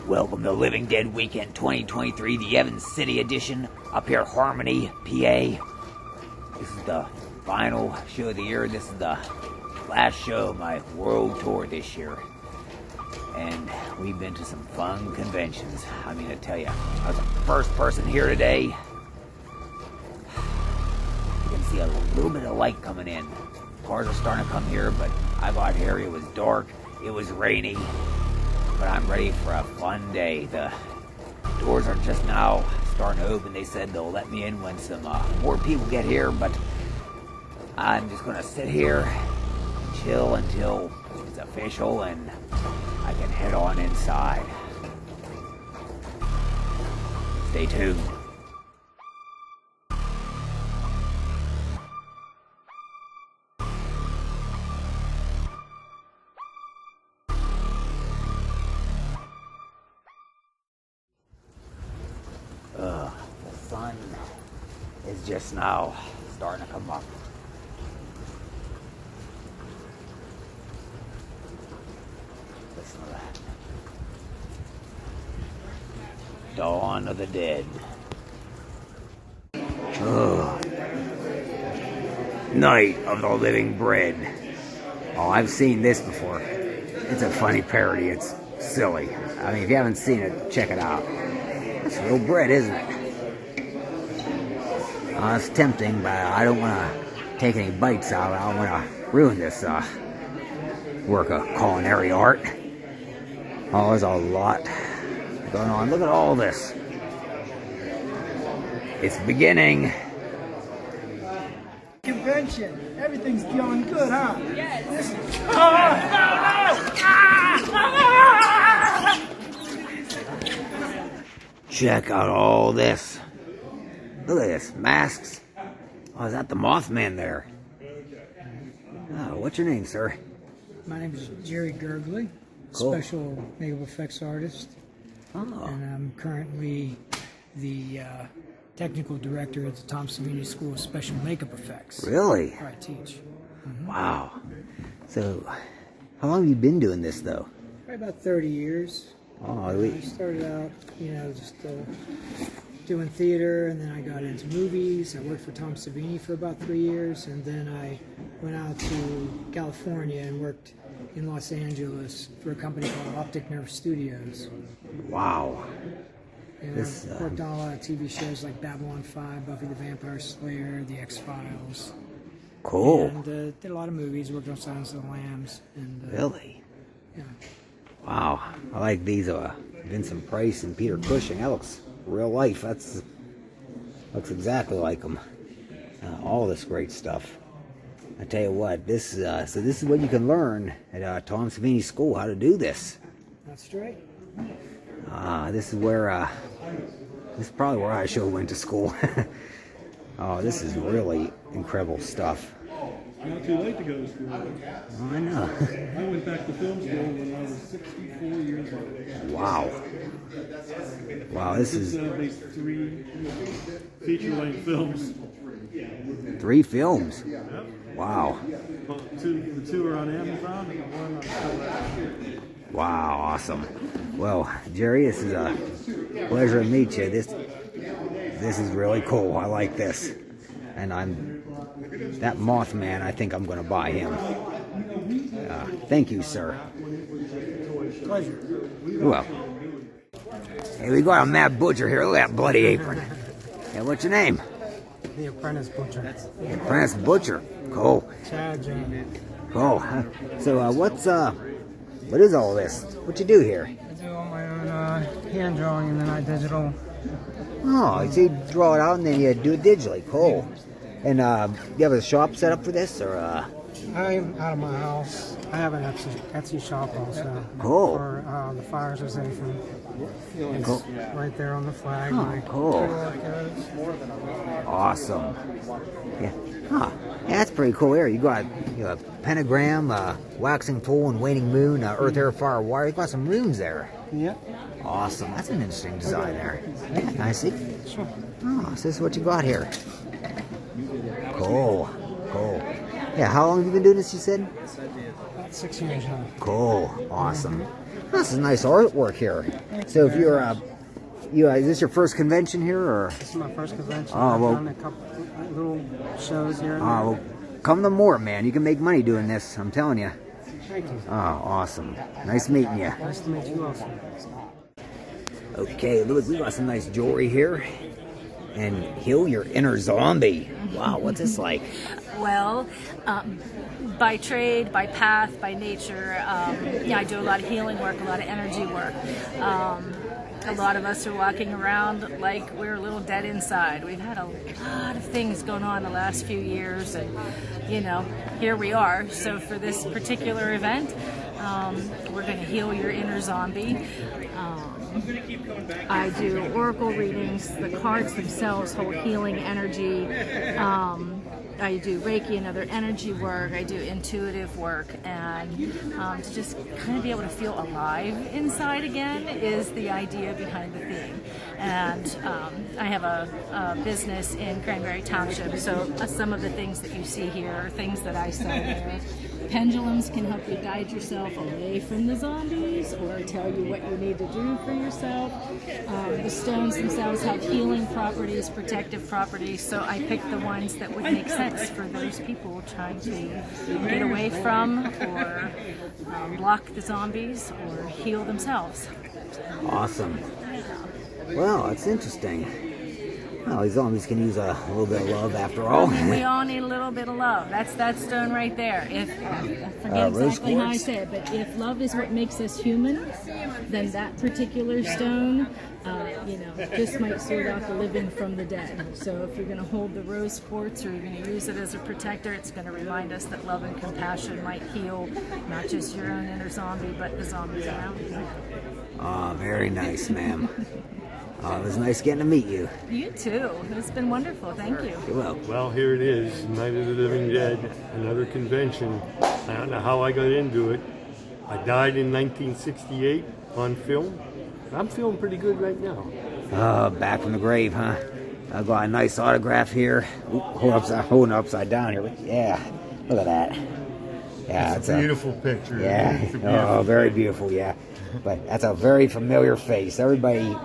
Welcome to Living Dead Weekend 2023, the Evans City edition, up here at Harmony, PA. This is the final show of the year. This is the last show of my world tour this year. And we've been to some fun conventions. I mean, I tell you, I was the first person here today. You can see a little bit of light coming in. Cars are starting to come here, but I got here, it was dark, it was rainy. But I'm ready for a fun day. The doors are just now starting to open. They said they'll let me in when some more people get here, but I'm just going to sit here and chill until it's official and I can head on inside. Stay tuned. The sun is just now starting to come up. Listen to that. Dawn of the Dead. Night of the Living Bread. Oh, I've seen this before. It's a funny parody. It's silly. I mean, if you haven't seen it, check it out. It's real bread, isn't it? It's tempting, but I don't want to take any bites out. I don't want to ruin this work of culinary art. Oh, there's a lot going on. Look at all this. It's beginning. Convention. Everything's going good, huh? Yes. Check out all this. Look at this. Masks. Oh, is that the Mothman there? Oh, what's your name, sir? My name is Jerry Gergley, Cool. special makeup effects artist. Oh. And I'm currently the technical director at the Tom Savini School of Special Makeup Effects. Really? Where I teach. Wow. So, how long have you been doing this, though? Probably about 30 years. Oh, I started out, just doing theater, and then I got into movies. I worked for Tom Savini for about 3 years, and then I went out to California and worked in Los Angeles for a company called Optic Nerve Studios. wow. And I've worked on a lot of TV shows like Babylon 5, Buffy the Vampire Slayer, The X-Files. Cool. And did a lot of movies, worked on Silence of the Lambs. And, Really? Yeah. Wow. I like these Vincent Price and Peter Cushing. That looks real life. Looks exactly like them. All this great stuff. I tell you what, this is what you can learn at Tom Savini School, how to do this. That's straight. This is probably where I should have went to school. Oh, this is really incredible stuff. Not too late to go to school. Oh, I know. I went back to film school when I was 64 years old. Wow. Wow, this is Makes 3 feature-length films. 3 films. Wow. Well, the 2 are on Amazon and the 1 on Depop. Wow, awesome. Well, Jerry, this is a pleasure to meet you. This is really cool. I like this. And that Mothman, I think I'm going to buy him. Thank you, sir. Pleasure. Well, hey, we got a mad butcher here. Look at that bloody apron. Hey, what's your name? The Apprentice Butcher. Apprentice Butcher. Cool. Chad Jones. Cool. So, what is all this? What you do here? I do all my own hand drawing, and then I digital. Oh, so you draw it out and then you do it digitally. Cool. And you have a shop set up for this, or? I'm out of my house. I have an Etsy shop also. Cool. For the Fires of Xaphan. It's Cool. right there on the flag. Oh, my cool. artwork goes. Awesome. Yeah. Huh. Yeah, that's pretty cool here. You got a pentagram, waxing pole, and waning moon, earth, air, fire, water. You got some runes there. Yep. Awesome. That's an interesting design there. Yeah, I see. Sure. Oh, so this is what you got here. Cool. Cool. Yeah, how long have you been doing this, you said? About 6 years now. Cool. Awesome. This is nice artwork here. So if you're is this your first convention here, or? This is my first convention. Oh, well, I've done a couple little shows here. Well, come to more, man. You can make money doing this. I'm telling you. Thank you. Oh, awesome. Nice meeting you. Nice to meet you also. Okay, look, we got some nice jewelry here. And heal your inner zombie. Wow, what's this like? Well, by trade, by path, by nature, I do a lot of healing work, a lot of energy work. A lot of us are walking around like we're a little dead inside. We've had a lot of things going on the last few years, and here we are. So for this particular event, we're going to heal your inner zombie. I do oracle readings. The cards themselves hold healing energy. I do Reiki and other energy work. I do intuitive work, and to just kind of be able to feel alive inside again is the idea behind the theme. And I have a business in Cranberry Township, so some of the things that you see here are things that I sell there. Pendulums can help you guide yourself away from the zombies or tell you what you need to do for yourself. The stones themselves have healing properties, protective properties, so I picked the ones that would make sense for those people trying to get away from or block the zombies or heal themselves. Awesome. Well, that's interesting. Well, these zombies can use a little bit of love after all. I mean, we all need a little bit of love. That's that stone right there. If I forget exactly how I say it, but if love is what makes us human, then that particular stone, just might sort out the living from the dead. So if you're going to hold the rose quartz or you're going to use it as a protector, it's going to remind us that love and compassion might heal not just your own inner zombie, but the zombies around you. Oh, very nice, ma'am. It was nice getting to meet you. You too. It's been wonderful. Thank you. You're welcome. Well, here it is, Night of the Living Dead, another convention. I don't know how I got into it. I died in 1968 on film. I'm feeling pretty good right now. Back from the grave, huh? I've got a nice autograph here. Ooh, holding upside down here. Yeah, look at that. Yeah, it's a beautiful picture. Yeah, it's a beautiful very beautiful, yeah. But that's a very familiar face. Everybody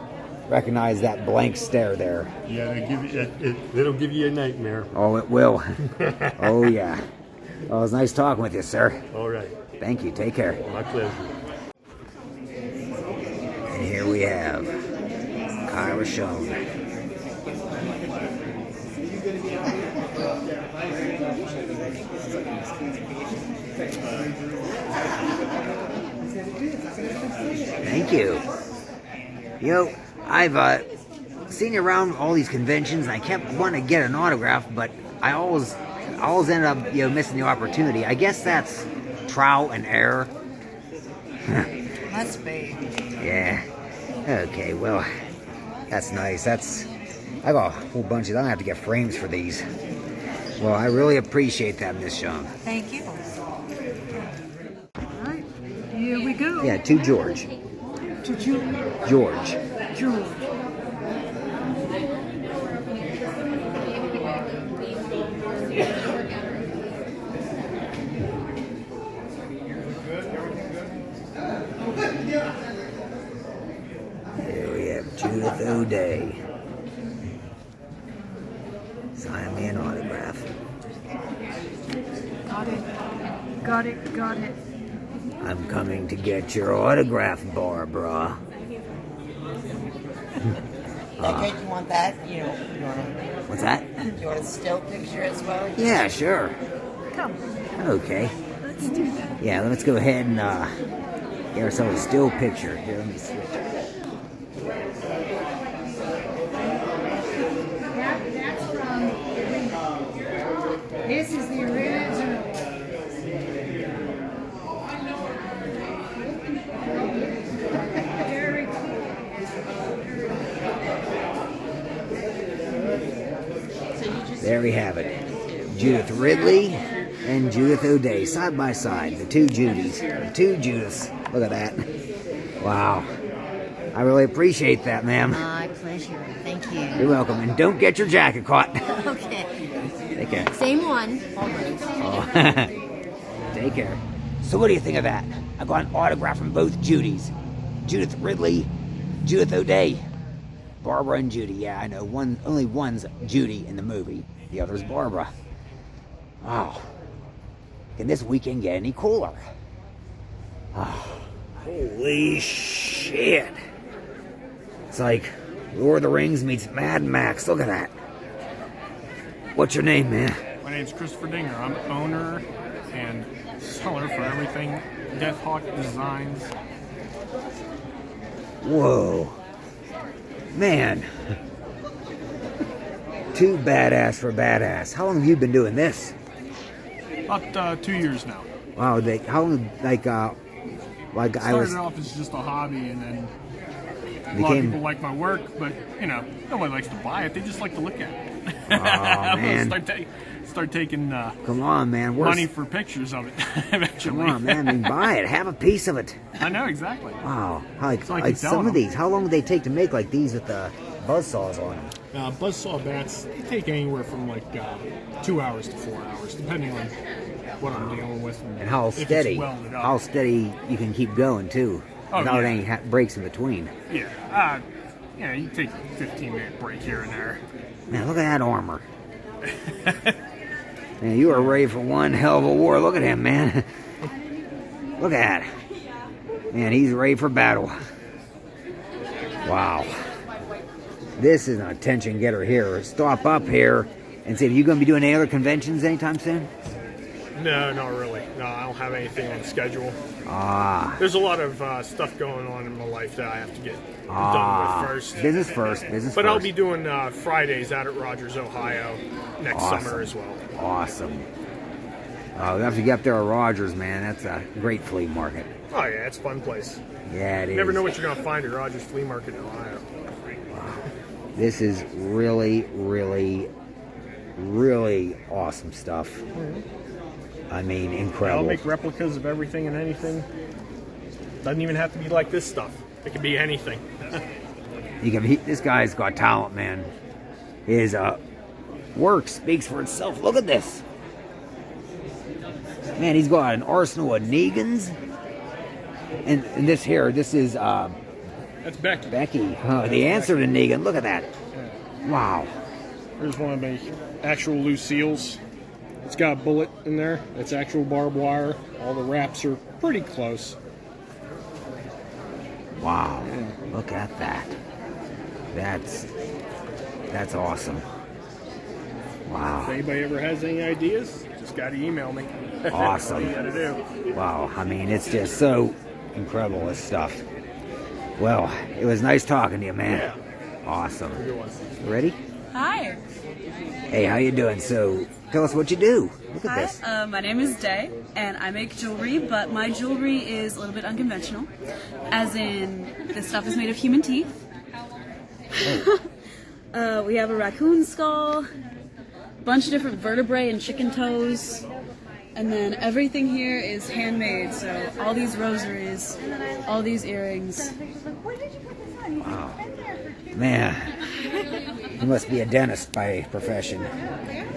recognize that blank stare there. Yeah, it'll give you a nightmare. Oh, it will. Oh, yeah. Well, it was nice talking with you, sir. All right. Thank you. Take care. My pleasure. And here we have Kyra Schoen. Thank you. I've seen you around all these conventions, and I kept wanting to get an autograph, but I always ended up missing the opportunity. I guess that's trial and error. Must be. Yeah. Okay, well, that's nice. I got a whole bunch of them. I have to get frames for these. Well, I really appreciate that, Miss Schoen. Thank you. All right. Here we go. Yeah, to George. To George. George. George. Here we have Judith O'Day. Sign me an autograph. Got it. Got it. Got it. I'm coming to get your autograph, Barbara. Okay, do you want that? You want What's that? you want a still picture as well? Yeah, sure. Come. Okay. Let's do that. Yeah, let's go ahead and get ourselves a still picture. Here, let me switch. That's from this is the original. Very cool. There we have it. Judith Ridley and Judith O'Day, side by side. The two Judys, the two Judiths. Look at that. Wow. I really appreciate that, ma'am. My pleasure. Thank you. You're welcome. And don't get your jacket caught. Okay. Take care. Same one. Oh. Take care. So what do you think of that? I got an autograph from both Judys. Judith Ridley, Judith O'Day, Barbara and Judy. Yeah, I know. Only one's Judy in the movie. The other's Barbara. Wow. Can this weekend get any cooler? Oh, holy shit. It's like Lord of the Rings meets Mad Max. Look at that. What's your name, man? My name's Christopher Dinger. I'm owner and seller for everything deathhawkdesigns. Whoa. Man. Too badass for badass. How long have you been doing this? About 2 years now. Wow, how long, like I was... Started off as just a hobby, and then a lot of became... people like my work, but, you know, nobody likes to buy it. They just like to look at it. Oh, man. Start taking Come on, man. money for pictures of it eventually. Come on, man. I mean, buy it. Have a piece of it. I know, exactly. Wow. Like tell some of them. these, how long do they take to make like these with the buzzsaws on them? Buzzsaw bats, they take anywhere from like 2 hours to 4 hours, depending on what I'm dealing with. And how if it's steady. welded up. How steady you can keep going, too. Oh, without yeah. any breaks in between. Yeah. Yeah, you take a 15-minute break here and there. Man, look at that armor. Man, you are ready for one hell of a war. Look at him, man. Look at that. Man, he's ready for battle. Wow. This is an attention getter here. Stop up here and say, are you going to be doing any other conventions anytime soon? No, not really. No, I don't have anything on schedule. There's a lot of stuff going on in my life that I have to get done with first. Business first. Business But first. I'll be doing Fridays out at Rogers, Ohio next summer as well. Awesome. Oh, we have to get up there at Rogers, man. That's a great flea market. Oh, yeah, it's a fun place. Yeah, it is. You never know what you're going to find at Rogers Flea Market in Ohio. This is really, really, really awesome stuff. I mean, incredible. I'll make replicas of everything and anything. Doesn't even have to be like this stuff. It can be anything. This guy's got talent, man. His work speaks for itself. Look at this. Man, he's got an arsenal of Negans. And this here, this is... That's Becky. Becky. The answer to Negan. Look at that. Wow. Here's one of my actual Lucille's. It's got a bullet in there. It's actual barbed wire. All the wraps are pretty close. Wow. Look at that. That's awesome. Wow. If anybody ever has any ideas, just got to email me. Awesome. That's all you got to do. Wow. I mean, it's just so incredible, this stuff. Well, it was nice talking to you, man. Yeah. Awesome. Good one. Ready? Hi. Hey, how you doing? So, tell us what you do. Look at Hi. this. My name is Day, and I make jewelry, but my jewelry is a little bit unconventional. As in, this stuff is made of human teeth. We have a raccoon skull, a bunch of different vertebrae and chicken toes, and then everything here is handmade. So all these rosaries, all these earrings. Wow. Man, you must be a dentist by profession.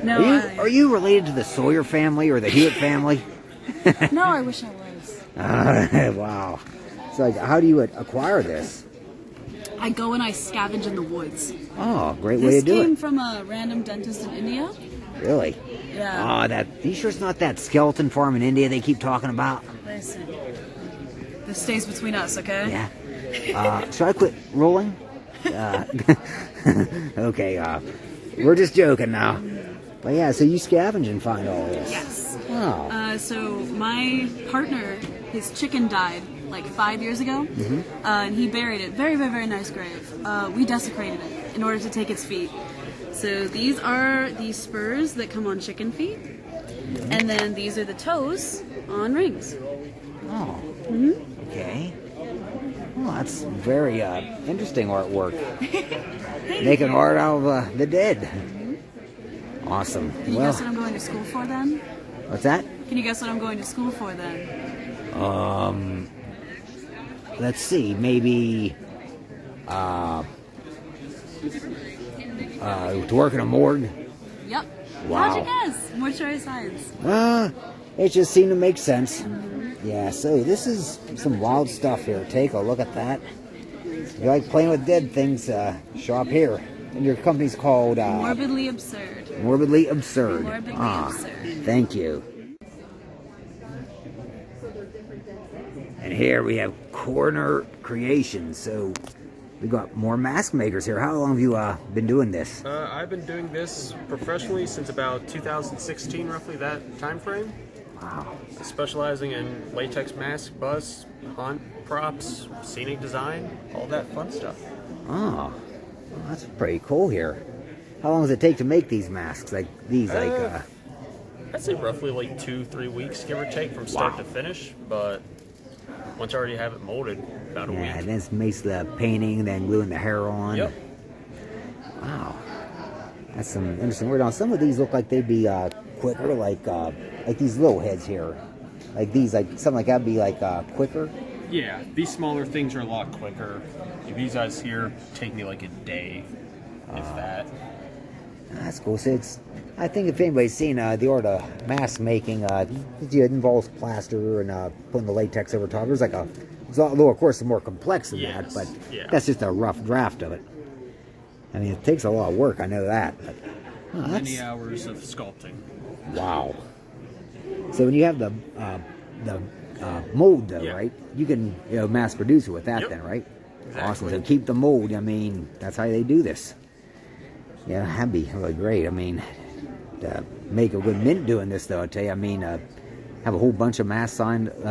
No, Are you related to the Sawyer family or the Hewitt family? no, I wish I was. Wow. So, how do you acquire this? I go and I scavenge in the woods. Oh, great way This to do came it. from a random dentist in India. Really? Yeah. Oh, you sure it's not that skeleton farm in India they keep talking about? Listen, this stays between us, okay? Yeah. Should I quit rolling? Okay, we're just joking now. But yeah, so you scavenge and find all this. Yes. Wow. So my partner, his chicken died like 5 years ago, and he buried it. Very, very, very nice grave. We desecrated it in order to take its feet. So these are the spurs that come on chicken feet, and then these are the toes on rings. Oh. Okay. Well, that's very interesting artwork. Making art out of the dead. Awesome. Can you guess what I'm going to school for then? What's that? Can you guess what I'm going to school for then? Let's see. Maybe to work in a morgue. Yep. Wow. How'd you guess? Mortuary science. It just seemed to make sense. Yeah, so this is some wild stuff here. Take a look at that. If you like playing with dead things, show up here. And your company's called... Morbidly Absurd. Morbidly Absurd. Morbidly Ah, Absurd. thank you. And here we have Coroner Creations. So we got more mask makers here. How long have you been doing this? I've been doing this professionally since about 2016, roughly that time frame. Wow. Specializing in latex mask, busts, hunt, props, scenic design, all that fun stuff. Oh, well, that's pretty cool here. How long does it take to make these masks? Like these, I'd say roughly like 2-3 weeks, give or take, from start Wow. to finish. But once I already have it molded, about a week. Yeah, and then it makes the painting, then gluing the hair on. Yep. Wow. That's some interesting work. Now, some of these look like they'd be quicker, like these little heads here. Like these, like something like that'd be like quicker. Yeah, these smaller things are a lot quicker. These guys here take me like a day, if that. That's cool. So it's, I think if anybody's seen the art of mask making, it involves plaster and putting the latex over top. There's like a, although of course it's more complex than that, but that's just a rough draft of it. I mean, it takes a lot of work. I know that. But, Many hours of sculpting. Wow. So when you have the mold, though, right? You can mass produce it with that, then, right? Exactly. Awesome. So keep the mold. I mean, that's how they do this. Yeah, that'd be really great. I mean, to make a good mint doing this, though, I tell you. I mean, have a whole bunch of masks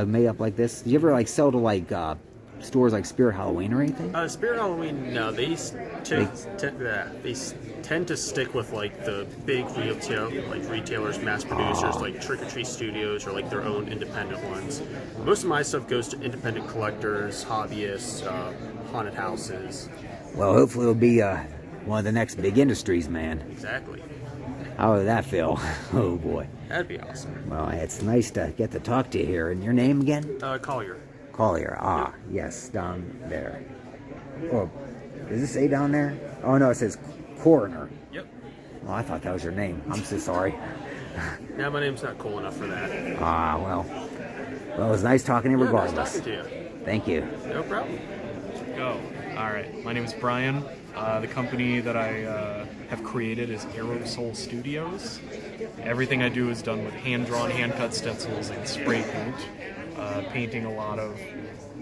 made up like this. Do you ever like sell to like stores like Spirit Halloween or anything? Spirit Halloween, no. They tend to stick with like the big retailers, mass producers, like Trick or Treat Studios, or like their own independent ones. Most of my stuff goes to independent collectors, hobbyists, haunted houses. Well, hopefully it'll be one of the next big industries, man. Exactly. How would that feel? Oh boy. That'd be awesome. Well, it's nice to get to talk to you here. And your name again? Collier. Collier. Ah, yes, down there. Oh, does it say down there? Oh no, it says Coroner. Yep. Oh, I thought that was your name. I'm so sorry. Now my name's not cool enough for that. Ah, well, it was nice talking to you regardless. Nice talking to you. Thank you. No problem. Go. All right. My name is Brian. The company that I have created is Aerosol Studios. Everything I do is done with hand-drawn, hand-cut stencils and spray paint. Painting a lot of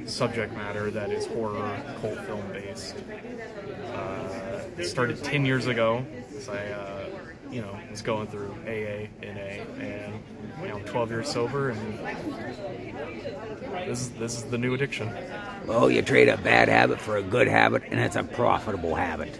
subject matter that is horror, cult film based. It started 10 years ago as I, was going through AA, NA, and now I'm 12 years sober, and this is the new addiction. Well, you trade a bad habit for a good habit, and it's a profitable habit.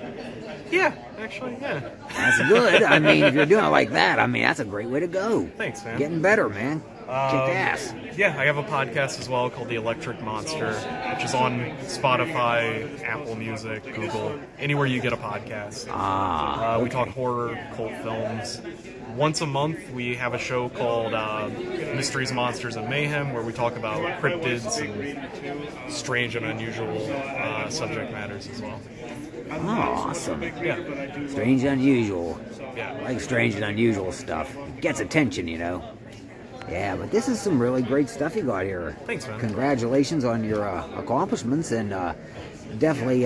Yeah, actually, yeah. That's good. I mean, if you're doing it like that, I mean, that's a great way to go. Thanks, man. Getting better, man. Kick ass. Yeah, I have a podcast as well called The Electric Monster, which is on Spotify, Apple Music, Google, anywhere you get a podcast. We talk horror, cult films. Once a month, we have a show called Mysteries, Monsters, and Mayhem, where we talk about cryptids and strange and unusual subject matters as well. Oh, awesome. Yeah. Strange and unusual. Yeah. I like strange and unusual stuff. It gets attention, you know. Yeah, but this is some really great stuff you got here. Thanks, man. Congratulations on your accomplishments, and definitely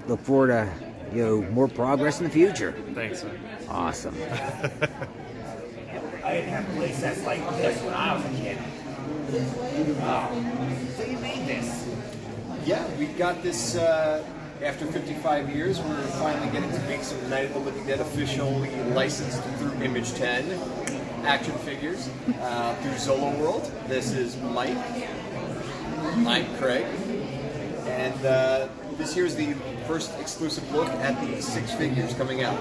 look forward to more progress in the future. Thanks, man. Awesome. I didn't have a place that's like this when I was a kid. So you made this? Yeah, we got this after 55 years. We're finally getting to make some Night of the Living Dead officially licensed through Image 10 action figures through Zoloworld. This is Mike. I'm Craig. And this year is the first exclusive look at the 6 figures coming out.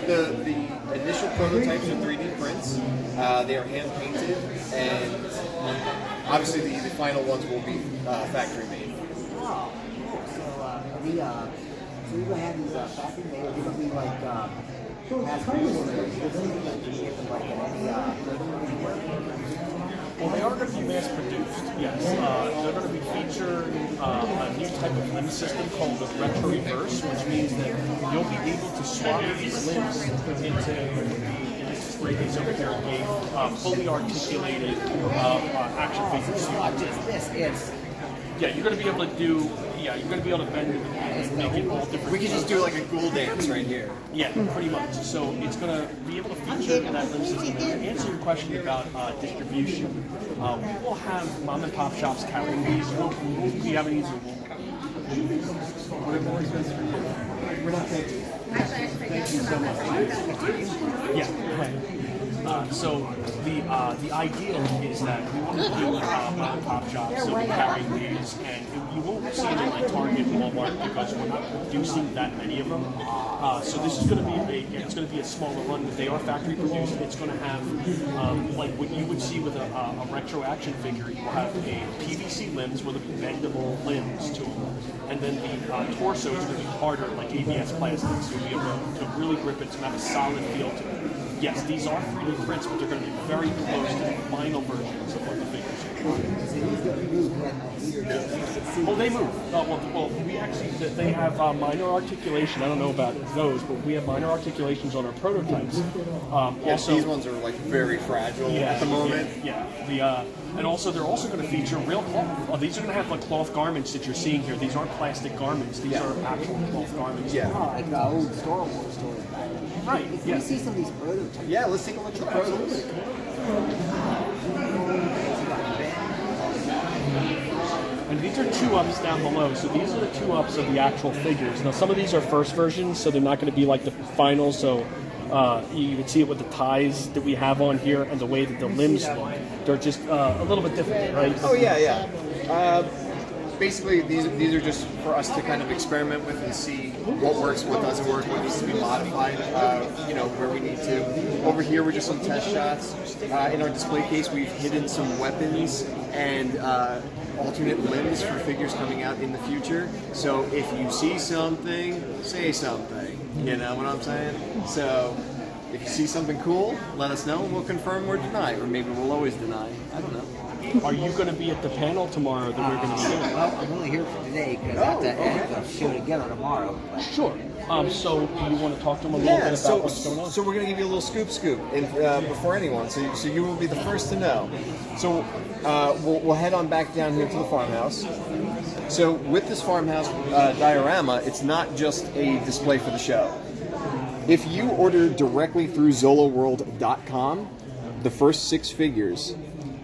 The initial prototypes are 3D prints. They are hand painted, and obviously the final ones will be factory made. Oh, cool. So we're going to have these factory made. Are they going to be like mass produced? Well, they are going to be mass produced, yes. They're going to be featuring a new type of limb system called the retro reverse, which means that you'll be able to swap these limbs into great things over here. A fully articulated action figures. Not just this, it's Yeah, you're going to be able to do. Yeah, you're going to be able to bend it and make it all different. We could just do like a ghoul dance right here. Yeah, pretty much. So it's going to be able to feature that limb system. And to answer your question about distribution, we will have mom and pop shops carrying these. We'll be having these. We're not taking. Thank you so much. Yeah, right. So the idea is that we want to do mom and pop shops, so we're carrying these, and you won't see them like Target and Walmart because we're not producing that many of them. So this is going to be a smaller run, but they are factory produced. It's going to have like what you would see with a retro action figure. You will have a PVC limbs with a bendable limbs to them, and then the torso is going to be harder, like ABS plastics. You'll be able to really grip it to have a solid feel to it. Yes, these are 3D prints, but they're going to be very close to the final versions of what the figures are. Oh, they move. Well, we actually, they have minor articulation. I don't know about those, but we have minor articulations on our prototypes. Also, these ones are like very fragile at the moment. Yeah. And also, they're also going to feature real cloth. These are going to have like cloth garments that you're seeing here. These aren't plastic garments. These are actual cloth garments. Yeah. like the old Star Wars stories back then. Right. Can we see some of these prototypes? Yeah, let's take a look at the prototypes. And these are 2-ups down below. So these are the 2-ups of the actual figures. Now, some of these are first versions, so they're not going to be like the final. So you can see it with the ties that we have on here and the way that the limbs look. They're just a little bit different, right? Oh, yeah. Basically, these are just for us to kind of experiment with and see what works, what doesn't work, what needs to be modified, where we need to. Over here, we're just on test shots. In our display case, we've hidden some weapons and alternate limbs for figures coming out in the future. So if you see something, say something. You know what I'm saying? So if you see something cool, let us know and we'll confirm or deny. Or maybe we'll always deny. I don't know. Are you going to be at the panel tomorrow that we're going to be doing? Well, I'm only here for today because I have to show together tomorrow. Sure. So do you want to talk to them a little bit about what's going on? So we're going to give you a little scoop before anyone, so you will be the first to know. So we'll head on back down here to the farmhouse. So with this farmhouse diorama, it's not just a display for the show. If you order directly through Zoloworld.com, the first 6 figures,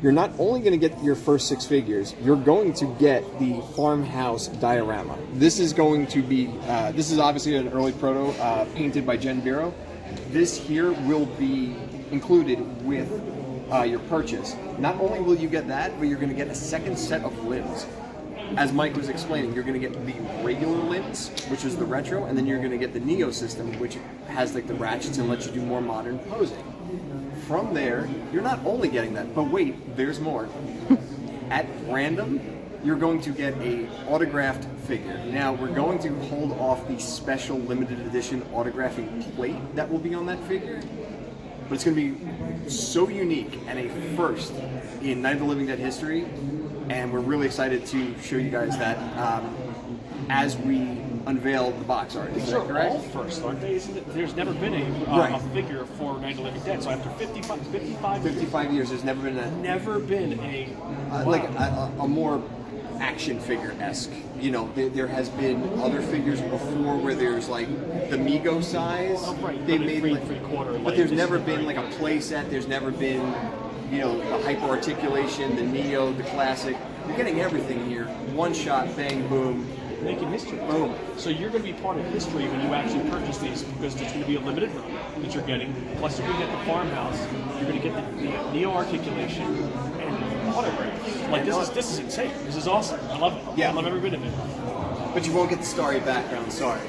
you're not only going to get your first 6 figures, you're going to get the farmhouse diorama. This is going to be, this is obviously an early proto painted by Jen Biro. This here will be included with your purchase. Not only will you get that, but you're going to get a second set of limbs. As Mike was explaining, you're going to get the regular limbs, which is the retro, and then you're going to get the Neo system, which has like the ratchets and lets you do more modern posing. From there, you're not only getting that, but wait, there's more. At random, you're going to get a autographed figure. Now, we're going to hold off the special limited edition autographing plate that will be on that figure, but it's going to be so unique and a first in Night of the Living Dead history, and we're really excited to show you guys that as we unveil the box art. These are all first, aren't they? There's never been a figure for Night of the Living Dead. So after 55 years, there's never been a more action figure-esque. You know, there has been other figures before where there's like the Mego size. Oh, right. They made three-quarter. But there's never been like a play set. There's never been, the hyper articulation, the Neo, the classic. You're getting everything here. One shot, bang, boom. Making history. Boom. So you're going to be part of history when you actually purchase these because there's going to be a limited run that you're getting. Plus, you're going to get the farmhouse. You're going to get the Neo articulation and autographs. Like this is insane. This is awesome. I love it. Yeah. I love every bit of it. But you won't get the starry background. Sorry.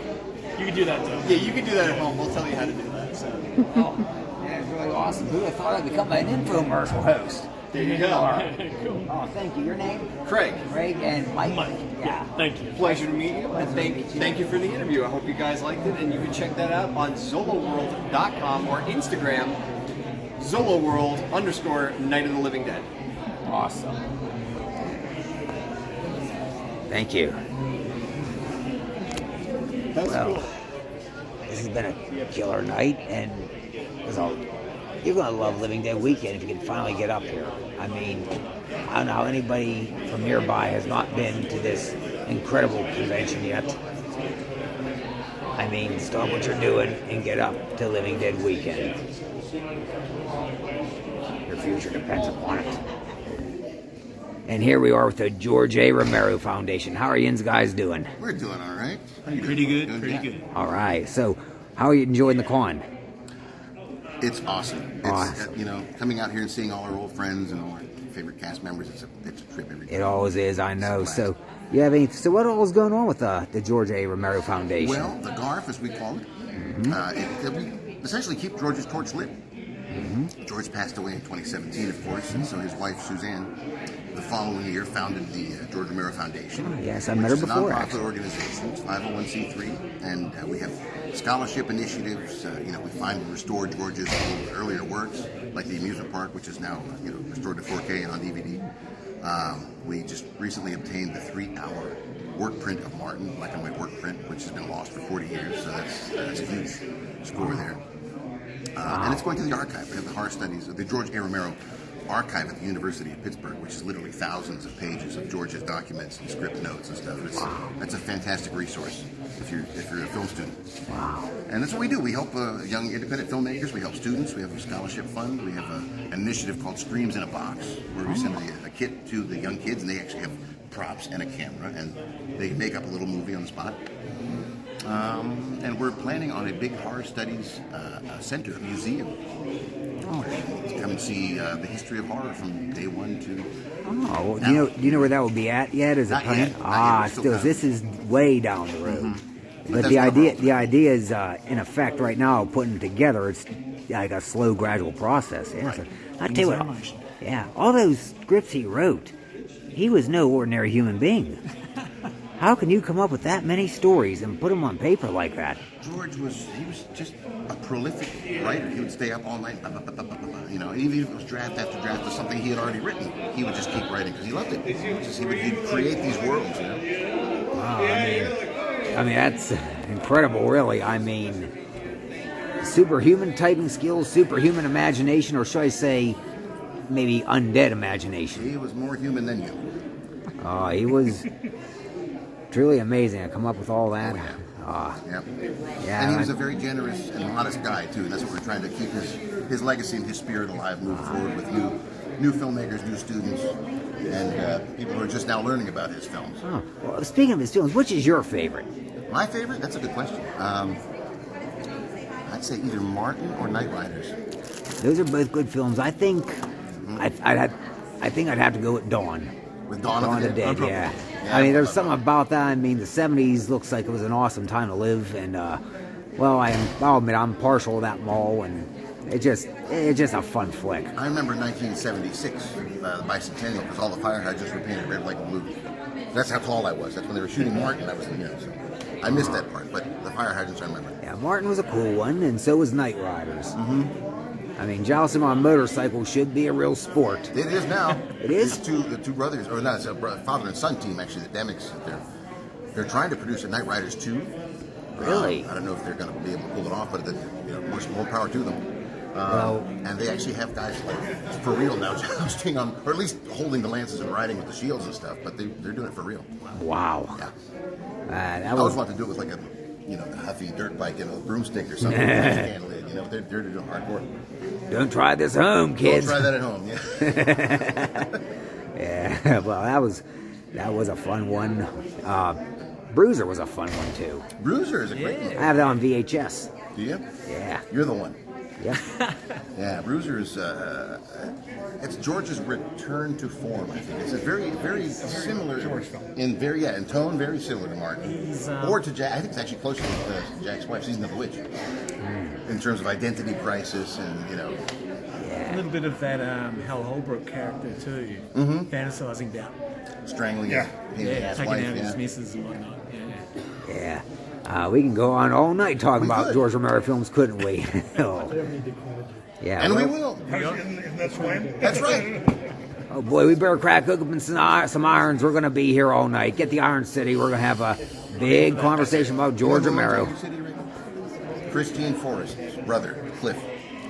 You can do that though. Yeah, you can do that at home. We'll tell you how to do that. So. Yeah, it's really awesome. Who would have thought I'd become an infomercial host? There you go. Cool. Oh, thank you. Your name? Craig. Craig and Mike. Yeah. Thank you. Pleasure to meet you, and thank you for the interview. I hope you guys liked it, and you can check that out on Zoloworld.com or Instagram, Zoloworld_Night of the Living Dead. Awesome. Thank you. That's cool. This has been a killer night, and there's a You're going to love Living Dead Weekend if you can finally get up here. I mean, I don't know how anybody from nearby has not been to this incredible convention yet. I mean, stop what you're doing and get up to Living Dead Weekend. Your future depends upon it. And here we are with the George A. Romero Foundation. How are you guys doing? We're doing all right. Pretty good. All right. So, how are you enjoying the con? It's awesome. It's, coming out here and seeing all our old friends and all our favorite cast members, it's a trip every day. It always is, I know. So, so what all is going on with the George A. Romero Foundation? Well, the GARF, as we call it, we essentially keep George's torch lit. George passed away in 2017, of course, and so his wife, Suzanne, the following year founded the George Romero Foundation. Oh, yes, I met her before. It's a nonprofit organization. It's 501c3, and we have scholarship initiatives. We find and restore George's earlier works, like the amusement park, which is now restored to 4K and on DVD. We just recently obtained the 3-hour work print of Martin, black and white work print, which has been lost for 40 years. So that's a huge score there. And it's going to the archive. We have the horror studies of the George A. Romero archive at the University of Pittsburgh, which is literally thousands of pages of George's documents and script notes and stuff. That's a fantastic resource if you're a film student. Wow. And that's what we do. We help young independent filmmakers. We help students. We have a scholarship fund. We have an initiative called Screams in a Box, where we send a kit to the young kids, and they actually have props and a camera, and they make up a little movie on the spot. And we're planning on a big horror studies center, museum. To come and see the history of horror from day one to. Oh, well, do you know where that will be at yet? Is it planned? Still, this is way down the road. But the idea is in effect right now, putting together. It's like a slow, gradual process. Yeah, so I tell you what. Yeah, all those scripts he wrote, he was no ordinary human being. How can you come up with that many stories and put them on paper like that? George was just a prolific writer. He would stay up all night, even if it was draft after draft of something he had already written, he would just keep writing because he loved it. He'd create these worlds, Wow, I mean, that's incredible, really. I mean, superhuman typing skills, superhuman imagination, or should I say, maybe undead imagination. He was more human than you. He was truly amazing. I come up with all that. Yeah, and he was a very generous and modest guy too, and that's what we're trying to keep his legacy and his spirit alive, moving forward with new filmmakers, new students, and people who are just now learning about his films. Oh, well, speaking of his films, which is your favorite? My favorite? That's a good question. I'd say either Martin or Night Riders. Those are both good films. I think I'd have to go with Dawn. With Dawn of the Dead, yeah. I mean, there's something about that. I mean, the 70s looks like it was an awesome time to live, and I'll admit I'm partial to that mall, and it's just a fun flick. I remember 1976, the bicentennial, because all the fire hydrants were painted red, white, and blue. That's how tall I was. That's when they were shooting Martin. I was, so I missed that part, but the fire hydrants I remember. Yeah, Martin was a cool one, and so was Night Riders. I mean, jousting on a motorcycle should be a real sport. It is now. It is? The two brothers, or not, it's a father and son team, actually, the Demics. They're trying to produce a Night Riders 2. Really? I don't know if they're going to be able to pull it off, but more power to them. And they actually have guys for real now jousting on, or at least holding the lances and riding with the shields and stuff, but they're doing it for real. Wow. Yeah. I always want to do it with like a huffy dirt bike and a broomstick or something. They're doing hardcore. Don't try this at home, kids. Don't try that at home, yeah. Yeah, well, that was a fun one. Bruiser was a fun one, too. Bruiser is a great one. I have that on VHS. Do you? Yeah. You're the one. Yep. Yeah, Bruiser is it's George's return to form. I think it's a very, very similar in tone, very similar to Martin, or to Jack. I think it's actually closer to Jack's wife, Season of the Witch, in terms of identity crisis and a little bit of that Hal Holbrook character too, fantasizing about strangling his taking wife, out his missus and whatnot. Yeah. We can go on all night talking about George Romero films, couldn't we? Yeah, and we will. That's right. That's right. Oh boy, we better crack open some irons. We're going to be here all night. Get the Iron City. We're going to have a big conversation about George Romero. Christian Forrest's brother, Cliff.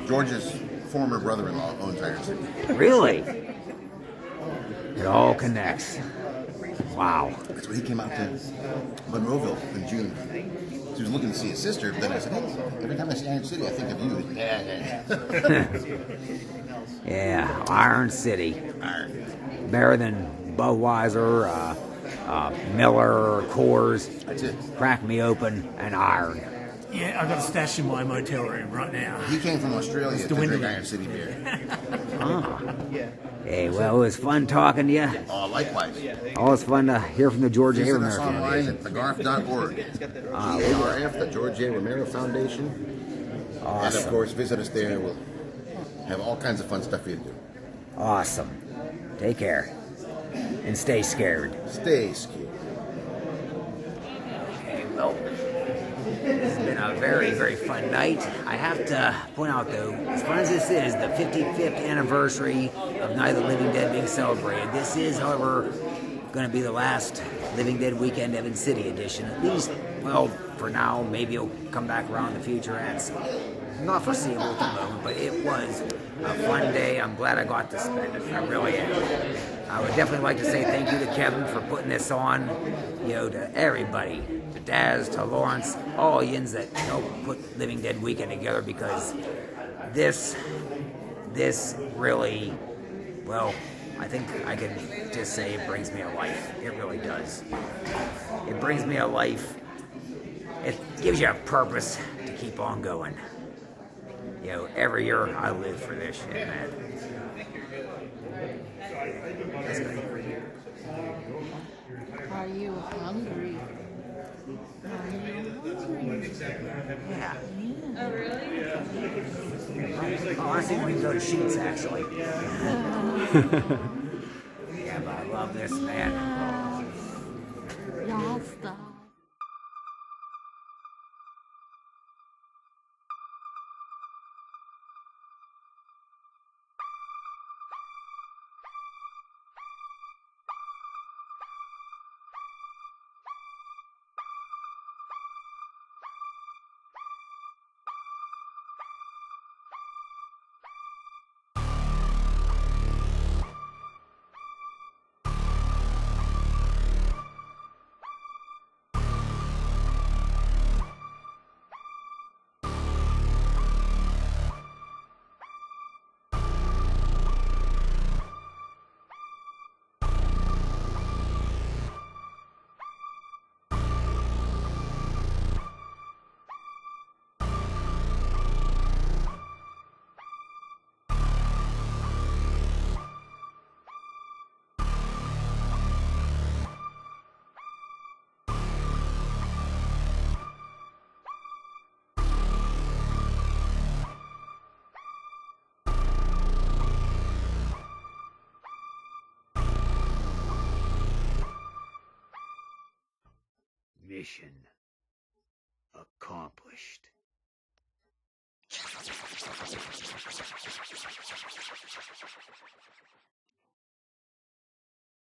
George's former brother-in-law owns Iron City. Really? It all connects. Wow. That's when he came out to Monroeville in June. So he was looking to see his sister, but then I said, hey, every time I see Iron City, I think of you. Yeah, Iron City. Iron. Better than Budweiser, Miller, Coors. That's it. Crack me open and iron. Yeah, I've got a stash in my motel room right now. He came from Australia It's to the drink window. Iron City beer. Hey, well, it was fun talking to you. Oh, likewise. Always fun to hear from the George A. Visit Romero us online Foundation. at thegarf.org. GARF, the George A. Romero Foundation. And of Awesome. course, visit us there. We'll have all kinds of fun stuff for you to do. Awesome. Take care. And stay scared. Stay scared. Okay, well, this has been a very, very fun night. I have to point out, though, as fun as this is, the 55th anniversary of Night of the Living Dead being celebrated. This is, however, going to be the last Living Dead Weekend Evan City edition. At least, well, for now, maybe it'll come back around in the future. That's not foreseeable at the moment, but it was a fun day. I'm glad I got to spend it. I really am. I would definitely like to say thank you to Kevin for putting this on, to everybody, to Daz, to Lawrence, all yins that put Living Dead Weekend together, because this really, well, I think I can just say it brings me to life. It really does. It brings me to life. It gives you a purpose to keep on going. Every year I live for this shit, man. Are you hungry? Yeah. Oh, really? Oh, I think we can go to Sheets, actually. Yeah, but I love this, man. Y'all stop. Mission accomplished.